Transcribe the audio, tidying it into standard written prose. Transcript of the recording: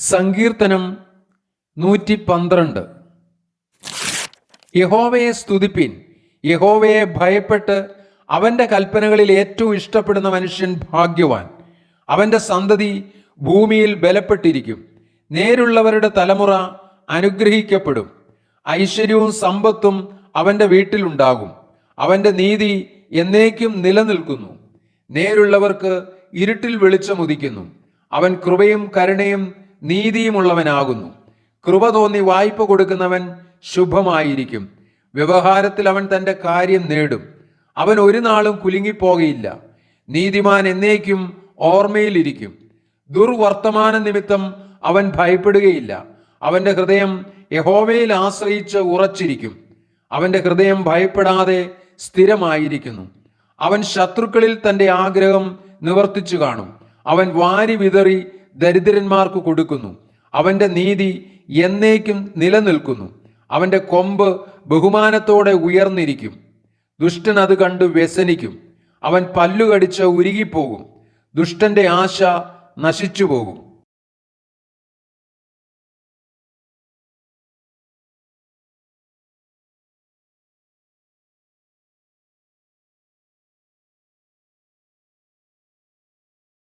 സങ്കീർത്തനം 112. യഹോവയെ സ്തുതിപ്പിൻ. യഹോവയെ ഭയപ്പെട്ട് അവന്റെ കൽപ്പനകളിൽ ഏറ്റവും ഇഷ്ടപ്പെടുന്ന മനുഷ്യൻ ഭാഗ്യവാൻ. അവന്റെ സന്തതി ഭൂമിയിൽ ബലപ്പെട്ടിരിക്കും. നേരുള്ളവരുടെ തലമുറ അനുഗ്രഹിക്കപ്പെടും. ഐശ്വര്യവും സമ്പത്തും അവന്റെ വീട്ടിലുണ്ടാകും. അവന്റെ നീതി എന്നേക്കും നിലനിൽക്കുന്നു. നേരുള്ളവർക്ക് ഇരുട്ടിൽ വെളിച്ചമുദിക്കുന്നു. അവൻ കൃപയും കരുണയും നീതിയുമുള്ളവനാകുന്നു. കൃപ തോന്നി വായ്പ കൊടുക്കുന്നവൻ ശുഭമായിരിക്കും. വ്യവഹാരത്തിൽ അവൻ തന്റെ കാര്യം നേടും. അവൻ ഒരു നാളും കുലുങ്ങിപ്പോകയില്ല. നീതിമാൻ എന്നേക്കും ഓർമ്മയിലിരിക്കും. ദുർവർത്തമാന നിമിത്തം അവൻ ഭയപ്പെടുകയില്ല. അവന്റെ ഹൃദയം യഹോവയിൽ ആശ്രയിച്ച് ഉറച്ചിരിക്കും. അവന്റെ ഹൃദയം ഭയപ്പെടാതെ സ്ഥിരമായിരിക്കുന്നു. അവൻ ശത്രുക്കളിൽ തന്റെ ആഗ്രഹം നിവർത്തിച്ചു കാണും. അവൻ വാരി വിതറി ദരിദ്രന്മാർക്ക് കൊടുക്കുന്നു. അവന്റെ നീതി എന്നേക്കും നിലനിൽക്കുന്നു. അവന്റെ കൊമ്പ് ബഹുമാനത്തോടെ ഉയർന്നിരിക്കും. ദുഷ്ടൻ അത് കണ്ട് വ്യസനിക്കും. അവൻ പല്ലുകടിച്ച് ഉരുകിപ്പോകും. ദുഷ്ടന്റെ ആശ നശിച്ചു പോകും.